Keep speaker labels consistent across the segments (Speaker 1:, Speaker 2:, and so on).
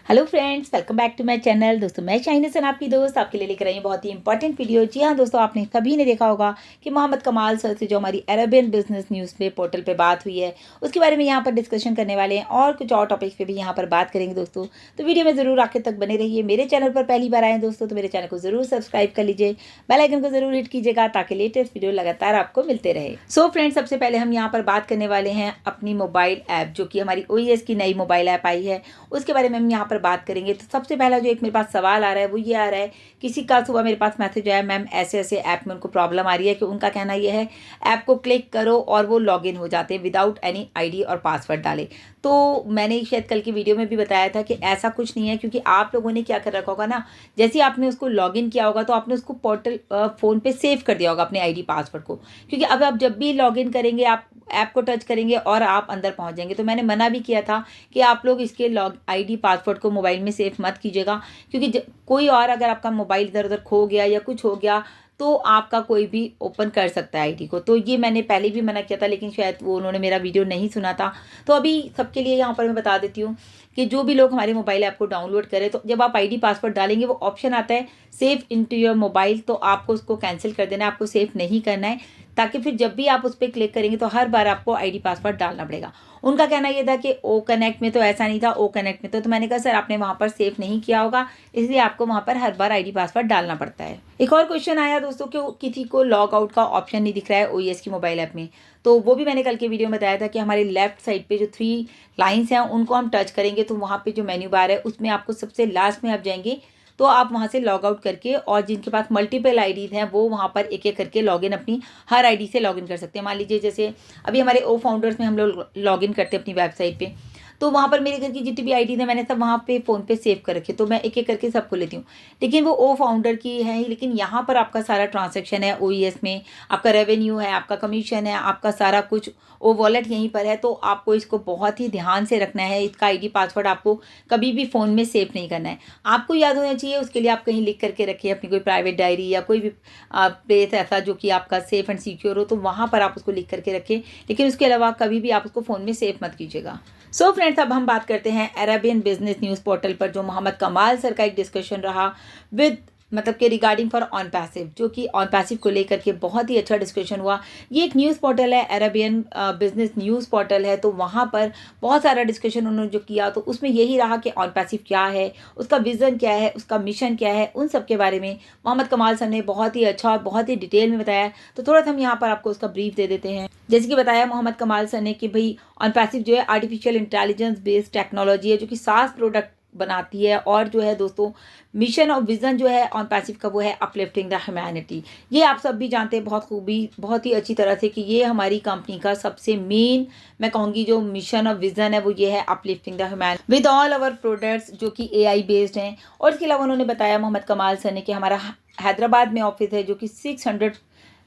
Speaker 1: Hello friends, welcome back to my channel. दोस्तों मैं Shaina sir आपकी दोस्त आपके लिए लेकर आई हूँ बहुत ही इंपॉर्टेंट वीडियो। जी हाँ दोस्तों, आपने सभी ने देखा होगा कि मोहम्मद कमाल सर से जो हमारी अरेबियन बिजनेस न्यूज़ पे पोर्टल पे बात हुई है उसके बारे में यहाँ पर डिस्कशन करने वाले हैं और कुछ और टॉपिक्स पे भी यहाँ पर बात करेंगे दोस्तों। तो वीडियो में ज़रूर आखिर तक बने रहिए। मेरे चैनल पर पहली बार आए दोस्तों तो मेरे चैनल को ज़रूर सब्सक्राइब कर लीजिए, बेल आइकन को ज़रूर हिट कीजिएगा ताकि लेटेस्ट वीडियो लगातार आपको मिलते रहे। सो फ्रेंड्स, सबसे पहले हम यहाँ पर बात करने वाले हैं अपनी मोबाइल ऐप जो कि हमारी OES की नई मोबाइल ऐप आई है, उसके बारे में हम यहाँ पर बात करेंगे। तो सबसे पहला जो एक मेरे पास सवाल आ रहा है वो ये आ रहा है, किसी का सुबह मेरे पास मैसेज आया, मैम ऐसे ऐसे ऐप में उनको प्रॉब्लम आ रही है कि उनका कहना ये है ऐप को क्लिक करो और वो लॉगिन हो जाते हैं विदाउट एनी आईडी और पासवर्ड डाले। तो मैंने शायद कल की वीडियो में भी बताया था कि ऐसा कुछ नहीं है, क्योंकि आप लोगों ने क्या कर रखा होगा ना, जैसे आपने उसको लॉगिन किया होगा तो आपने उसको पोर्टल फ़ोन पे सेव कर दिया होगा अपने आईडी पासवर्ड को, क्योंकि अब आप जब भी लॉगिन करेंगे आप ऐप को टच करेंगे और आप अंदर पहुंच जाएंगे। तो मैंने मना भी किया था कि आप लोग इसके आईडी पासवर्ड को मोबाइल में सेव मत कीजिएगा, क्योंकि कोई और अगर आपका मोबाइल इधर उधर खो गया या कुछ हो गया तो आपका कोई भी ओपन कर सकता है आईडी को। तो ये मैंने पहले भी मना किया था, लेकिन शायद वो उन्होंने मेरा वीडियो नहीं सुना था। तो अभी सबके लिए यहाँ पर मैं बता देती हूँ कि जो भी लोग हमारे मोबाइल ऐप को डाउनलोड करें तो जब आप आईडी पासवर्ड डालेंगे वो ऑप्शन आता है सेव इनटू योर मोबाइल, तो आपको उसको कैंसिल कर देना है, आपको सेव नहीं करना है, ताकि फिर जब भी आप उस पर क्लिक करेंगे तो हर बार आपको आईडी पासवर्ड डालना पड़ेगा। उनका कहना यह था कि ओ कनेक्ट में तो ऐसा नहीं था, ओ कनेक्ट में तो मैंने कहा सर आपने वहाँ पर सेव नहीं किया होगा, इसलिए आपको वहाँ पर हर बार आईडी पासवर्ड डालना पड़ता है। एक और क्वेश्चन आया दोस्तों कि किसी को लॉग आउट का ऑप्शन नहीं दिख रहा है OES की मोबाइल ऐप में, तो वो भी मैंने कल के वीडियो में बताया था कि हमारे लेफ्ट साइड पे जो 3 लाइन्स हैं उनको हम टच करेंगे तो वहाँ पे जो मेन्यू बार है उसमें आपको सबसे लास्ट में आप जाएंगे तो आप वहाँ से लॉग आउट करके, और जिनके पास मल्टीपल आईडीज़ हैं वो वहाँ पर एक एक करके लॉगिन अपनी हर आईडी से लॉगिन कर सकते हैं। मान लीजिए जैसे अभी हमारे ओ फाउंडर्स में हम लोग लॉगिन करते हैं अपनी वेबसाइट पे, तो वहाँ पर मेरे घर की जितनी भी आईडी है मैंने सब वहाँ पे फ़ोन पे सेव कर रखी, तो मैं एक एक करके सबको लेती हूँ। लेकिन वो ओ फाउंडर की है ही, लेकिन यहाँ पर आपका सारा ट्रांजैक्शन है OES में, आपका रेवेन्यू है, आपका कमीशन है, आपका सारा कुछ ओ वॉलेट यहीं पर है। तो आपको इसको बहुत ही ध्यान से रखना है। इसका आईडी पासवर्ड आपको कभी भी फ़ोन में सेव नहीं करना है, आपको याद होना चाहिए। उसके लिए आप कहीं लिख करके रखिए अपनी कोई प्राइवेट डायरी या कोई भी प्लेस ऐसा जो कि आपका सेफ एंड सिक्योर हो, तो वहाँ पर आप उसको लिख करके रखिए, लेकिन उसके अलावा कभी भी आप उसको फ़ोन में सेव मत कीजिएगा। सो फ्रेंड्स, अब हम बात करते हैं अरेबियन बिजनेस न्यूज़ पोर्टल पर जो मोहम्मद कमाल सर का एक डिस्कशन रहा विद मतलब कि रिगार्डिंग फॉर ऑन पैसिव, जो कि ऑन पैसिव को लेकर के बहुत ही अच्छा डिस्कशन हुआ। ये एक न्यूज़ पोर्टल है, अरेबियन बिजनेस न्यूज़ पोर्टल है, तो वहाँ पर बहुत सारा डिस्कशन उन्होंने जो किया तो उसमें यही रहा कि ऑन पैसिव क्या है, उसका विज़न क्या है, उसका मिशन क्या है, उन सब के बारे में मोहम्मद कमाल सर ने बहुत ही अच्छा और बहुत ही डिटेल में बताया। तो थोड़ा सा हम यहाँ पर आपको उसका ब्रीफ दे देते हैं। जैसे कि बताया मोहम्मद कमाल सर ने कि भाई ऑन पैसिव जो है आर्टिफिशियल इंटेलिजेंस बेस्ड टेक्नोलॉजी है जो कि SaaS प्रोडक्ट बनाती है, और जो है दोस्तों मिशन और विज़न जो है ऑन पैसिव का वो है अपलिफ्टिंग द ह्यूमैनिटी। ये आप सब भी जानते हैं बहुत ही अच्छी तरह से कि ये हमारी कंपनी का सबसे मेन, मैं कहूँगी जो मिशन और विज़न है वो ये है uplifting the humanity with all our products जो कि AI बेस्ड हैं। और इसके अलावा उन्होंने बताया मोहम्मद कमाल सर ने कि हमारा हैदराबाद में ऑफिस है जो कि 600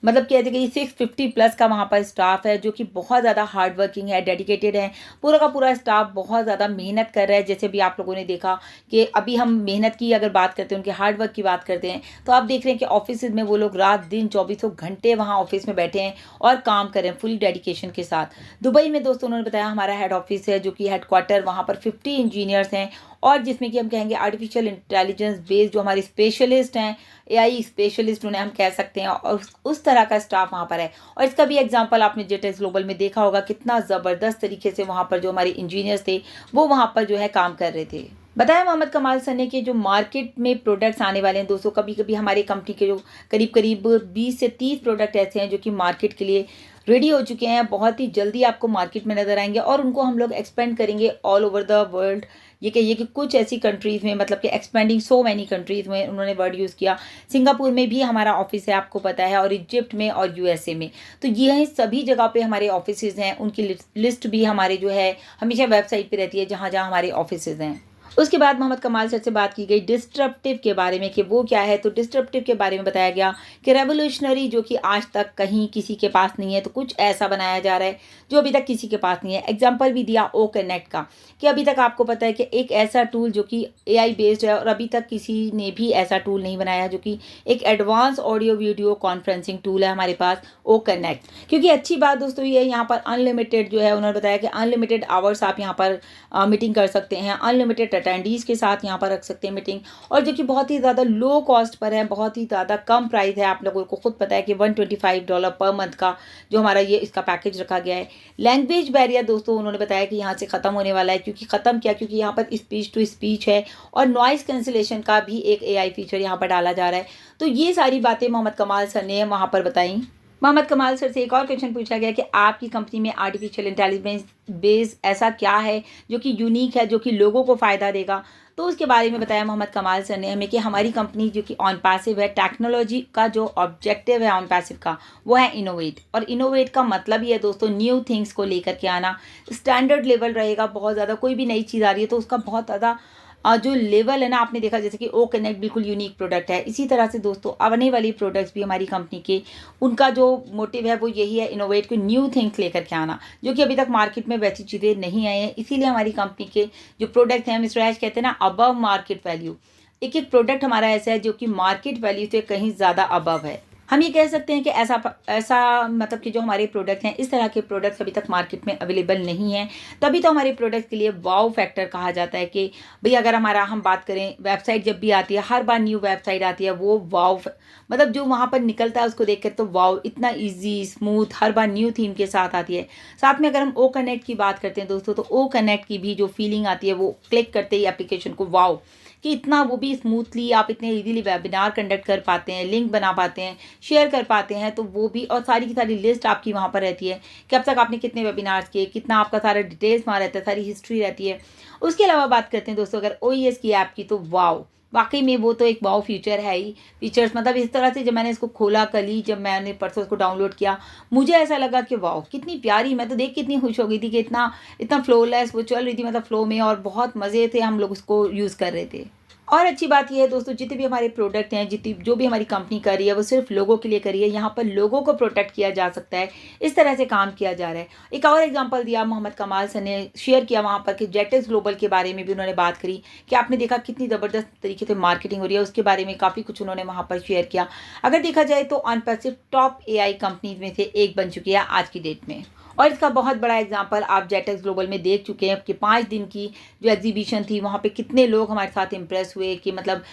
Speaker 1: मतलब कहते हैं कि 650+ का वहाँ पर स्टाफ है, जो कि बहुत ज़्यादा हार्ड वर्किंग है, डेडिकेटेड है। पूरा का पूरा स्टाफ बहुत ज़्यादा मेहनत कर रहा है। जैसे भी आप लोगों ने देखा कि अभी हम मेहनत की अगर बात करते हैं, उनके हार्ड वर्क की बात करते हैं, तो आप देख रहे हैं कि ऑफिस में वो लोग रात दिन 24 घंटे वहाँ ऑफिस में बैठे हैं और काम कर रहे हैं फुल डेडिकेशन के साथ। दुबई में दोस्तों उन्होंने बताया हमारा हेड ऑफिस है जो कि हेडक्वार्टर, वहाँ पर 50 इंजीनियर्स हैं, और जिसमें कि हम कहेंगे आर्टिफिशियल इंटेलिजेंस बेस्ड जो हमारे स्पेशलिस्ट हैं, AI स्पेशलिस्ट उन्हें हम कह सकते हैं, और उस तरह का स्टाफ वहाँ पर है। और इसका भी एग्जांपल आपने जेटेक्स ग्लोबल में देखा होगा, कितना ज़बरदस्त तरीके से वहाँ पर जो हमारे इंजीनियर्स थे वो वहाँ पर जो है काम कर रहे थे। बताया मोहम्मद कमाल सर ने कि जो मार्केट में प्रोडक्ट्स आने वाले हैं दोस्तों, कभी कभी हमारी कंपनी के जो करीब 20 से 30 प्रोडक्ट ऐसे हैं जो कि मार्केट के लिए रेडी हो चुके हैं, बहुत ही जल्दी आपको मार्केट में नजर आएंगे, और उनको हम लोग एक्सपेंड करेंगे ऑल ओवर द वर्ल्ड। ये कहिए कि कुछ ऐसी कंट्रीज़ में, मतलब कि एक्सपेंडिंग सो मैनी कंट्रीज़ में उन्होंने वर्ड यूज़ किया। सिंगापुर में भी हमारा ऑफिस है आपको पता है, और इजिप्ट में और USA में, तो ये सभी जगह पे हमारे ऑफिसेज हैं। उनकी लिस्ट भी हमारे जो है हमेशा वेबसाइट पे रहती है जहाँ जहाँ हमारे ऑफिसेज हैं। उसके बाद मोहम्मद कमाल सर से बात की गई डिस्ट्रप्टिव के बारे में कि वो क्या है। तो डिस्ट्रप्टिव के बारे में बताया गया कि रेवोल्यूशनरी जो कि आज तक कहीं किसी के पास नहीं है, तो कुछ ऐसा बनाया जा रहा है जो अभी तक किसी के पास नहीं है। एग्जाम्पल भी दिया ओ कनेक्ट का, कि अभी तक आपको पता है कि एक ऐसा टूल जो कि AI बेस्ड है, और अभी तक किसी ने भी ऐसा टूल नहीं बनाया जो कि एक advance audio video conferencing tool है हमारे पास ओ कनेक्ट। क्योंकि अच्छी बात दोस्तों ये यहाँ पर अनलिमिटेड जो है, उन्होंने बताया कि अनलिमिटेड आवर्स आप यहाँ पर मीटिंग कर सकते हैं, अनलिमिटेड अटेंडीज़ के साथ यहाँ पर रख सकते हैं मीटिंग, और जो कि बहुत ही ज़्यादा लो कॉस्ट पर है, बहुत ही ज़्यादा कम प्राइस है। आप लोगों को खुद पता है कि $125 पर मंथ का जो हमारा ये इसका पैकेज रखा गया है। लैंग्वेज बैरियर दोस्तों उन्होंने बताया कि यहाँ से ख़त्म होने वाला है, क्योंकि ख़त्म क्या, क्योंकि यहाँ पर स्पीच टू स्पीच है और नॉइज़ कैंसिलेशन का भी एक AI फीचर यहाँ पर डाला जा रहा है। तो ये सारी बातें मोहम्मद कमाल सर ने वहाँ पर बताई। मोहम्मद कमाल सर से एक और क्वेश्चन पूछा गया कि आपकी कंपनी में आर्टिफिशियल इंटेलिजेंस बेस ऐसा क्या है जो कि यूनिक है, जो कि लोगों को फ़ायदा देगा। तो उसके बारे में बताया मोहम्मद कमाल सर ने हमें कि हमारी कंपनी जो कि ऑन पैसिव है, टेक्नोलॉजी का जो ऑब्जेक्टिव है ऑन पैसिव का वो है इनोवेट। और इनोवेट का मतलब ही है दोस्तों न्यू थिंग्स को लेकर के आना। स्टैंडर्ड लेवल रहेगा बहुत ज़्यादा, कोई भी नई चीज़ आ रही है तो उसका बहुत ज़्यादा जो लेवल है ना, आपने देखा जैसे कि ओ कनेक्ट बिल्कुल यूनिक प्रोडक्ट है। इसी तरह से दोस्तों आने वाली प्रोडक्ट्स भी हमारी कंपनी के उनका जो मोटिव है वो यही है, इनोवेट को न्यू थिंग्स लेकर के आना, जो कि अभी तक मार्केट में वैसी चीज़ें नहीं आई हैं। इसीलिए हमारी कंपनी के जो प्रोडक्ट हैं, मिस्टर ऐश कहते हैं ना अबव मार्केट वैल्यू। एक एक प्रोडक्ट हमारा ऐसा है जो कि मार्केट वैल्यू से कहीं ज़्यादा अबव है। हम ये कह सकते हैं कि ऐसा मतलब कि जो हमारे प्रोडक्ट हैं, इस तरह के प्रोडक्ट्स अभी तक मार्केट में अवेलेबल नहीं हैं। तभी तो हमारे प्रोडक्ट के लिए वाव फैक्टर कहा जाता है कि भाई अगर हम बात करें, वेबसाइट जब भी आती है, हर बार न्यू वेबसाइट आती है, वो वाव मतलब जो वहाँ पर निकलता है उसको देख कर तो वाव, इतना ईजी स्मूथ, हर बार न्यू थीम के साथ आती है। साथ में अगर हम ओ कनेक्ट की बात करते हैं दोस्तों, तो ओ कनेक्ट की भी जो फीलिंग आती है वो क्लिक करते ही एप्लीकेशन को वाव, कि इतना वो भी स्मूथली आप इतने इजीली वेबिनार कंडक्ट कर पाते हैं, लिंक बना पाते हैं, शेयर कर पाते हैं, तो वो भी, और सारी की सारी लिस्ट आपकी वहाँ पर रहती है कि अब तक आपने कितने वेबिनार्स किए, कितना आपका सारा डिटेल्स वहाँ रहता है, सारी हिस्ट्री रहती है। उसके अलावा बात करते हैं दोस्तों अगर OES की ऐप की, तो वाव, वाकई में वो तो एक वाव फीचर है ही। फीचर्स मतलब इस तरह से जब मैंने इसको खोला कल ही, जब मैंने परसों इसको डाउनलोड किया, मुझे ऐसा लगा कि वाव कितनी प्यारी, मैं तो देख के इतनी खुश हो गई थी कि इतना इतना फ्लोलेस वो चल रही थी, मतलब फ्लो में, और बहुत मज़े थे, हम लोग उसको यूज़ कर रहे थे। और अच्छी बात यह है दोस्तों, जितने भी हमारे प्रोडक्ट हैं, जितनी जो भी हमारी कंपनी कर रही है, वो सिर्फ लोगों के लिए करी है। यहाँ पर लोगों को प्रोटेक्ट किया जा सकता है, इस तरह से काम किया जा रहा है। एक और एग्जांपल दिया मोहम्मद कमाल सर ने, शेयर किया वहाँ पर कि जेटेक्स ग्लोबल के बारे में भी उन्होंने बात करी कि आपने देखा कितनी ज़बरदस्त तरीके से मार्केटिंग हो रही है, उसके बारे में काफ़ी कुछ उन्होंने वहाँ पर शेयर किया। अगर देखा जाए तो अनपैसिव टॉप AI कंपनीज में से एक बन चुकी है आज की डेट में। और इसका बहुत बड़ा एग्जांपल आप जेटेक्स ग्लोबल में देख चुके हैं कि 5 दिन की जो एग्जीबिशन थी, वहाँ पे कितने लोग हमारे साथ इम्प्रेस हुए, कि मतलब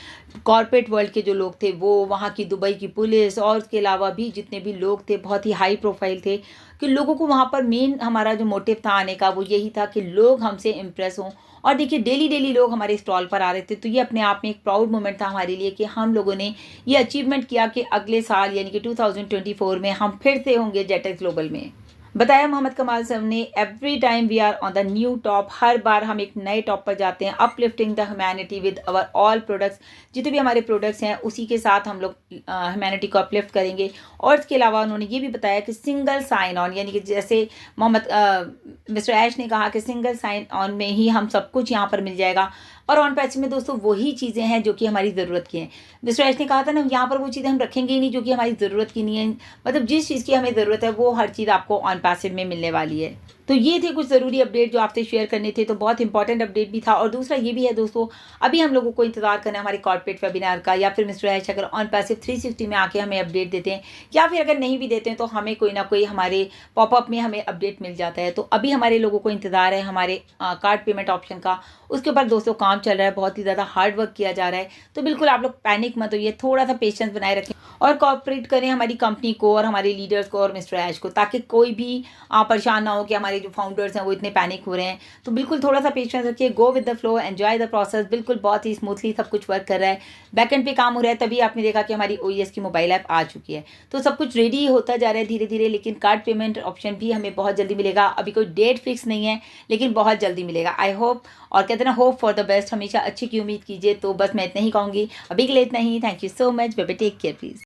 Speaker 1: कॉर्पोरेट वर्ल्ड के जो लोग थे वो, वहाँ की दुबई की पुलिस, और उसके अलावा भी जितने भी लोग थे बहुत ही हाई प्रोफाइल थे, कि लोगों को वहाँ पर मेन हमारा जो मोटिव था आने का वो यही था कि लोग हमसे इम्प्रेस हों। और देखिए डेली लोग हमारे स्टॉल पर आ रहे थे, तो ये अपने आप में एक प्राउड मोमेंट था हमारे लिए कि हम लोगों ने ये अचीवमेंट किया कि अगले साल यानी कि 2024 में हम फिर से होंगे जेटेक्स ग्लोबल में। बताया मोहम्मद कमाल सर ने, every time we are on the new top, हर बार हम एक नए टॉप पर जाते हैं, uplifting the humanity with our all products, जितने भी हमारे प्रोडक्ट्स हैं उसी के साथ हम लोग ह्यूमैनिटी को अपलिफ्ट करेंगे। और इसके अलावा उन्होंने ये भी बताया कि सिंगल साइन ऑन, यानी कि जैसे मिस्टर ऐश ने कहा कि सिंगल साइन ऑन में ही हम सब कुछ यहाँ पर मिल जाएगा। और ऑन पैच में दोस्तों वही चीज़ें हैं जो कि हमारी ज़रूरत की हैं। मिस्टर ऐश ने कहा था ना, यहाँ पर वो चीज़ें हम रखेंगे ही नहीं जो कि हमारी ज़रूरत की नहीं है, मतलब जिस चीज़ की हमें ज़रूरत है वो हर चीज़ आपको ऑन पैसिव में मिलने वाली है। तो ये थे कुछ ज़रूरी अपडेट जो आपसे शेयर करने थे, तो बहुत इंपॉर्टेंट अपडेट भी था। और दूसरा ये भी है दोस्तों, अभी हम लोगों को इंतजार करना है हमारे कॉर्पोरेट वेबिनार का, या फिर मिस्टर ऐश अगर ऑन पैसिव 360 में आके हमें अपडेट देते हैं, या फिर अगर नहीं भी देते हैं तो हमें कोई ना कोई हमारे पॉपअप में हमें अपडेट मिल जाता है। तो अभी हमारे लोगों को इंतजार है हमारे कार्ड पेमेंट ऑप्शन का, उसके ऊपर दोस्तों काम चल रहा है, बहुत ही ज़्यादा हार्ड वर्क किया जा रहा है। तो बिल्कुल आप लोग पैनिक मत होइए, थोड़ा सा पेशेंस बनाए रखें और कॉर्पोरेट करें हमारी कंपनी को और हमारे लीडर्स को और मिस्टर ऐश को, ताकि कोई भी परेशान ना हो कि हमारे जो फाउंडर्स हैं वो इतने पैनिक हो रहे हैं। तो बिल्कुल थोड़ा सा पेशेंस रखिए, go with the flow, enjoy the process. बिल्कुल बहुत ही स्मूथली सब कुछ वर्क कर रहा है, बैकएंड पे काम हो रहा है। तभी आपने देखा कि हमारी OES की मोबाइल ऐप आ चुकी है, तो सब कुछ रेडी होता जा रहा है धीरे धीरे। लेकिन कार्ड पेमेंट ऑप्शन भी हमें बहुत जल्दी मिलेगा, अभी कोई डेट फिक्स नहीं है लेकिन बहुत जल्दी मिलेगा, आई होप। और कहते हैं ना, होप फॉर द बेस्ट, हमेशा अच्छी की उम्मीद कीजिए। तो बस मैं इतना ही कहूँगी, अभी के लिए इतना ही। Thank you so much, bye bye, take care please.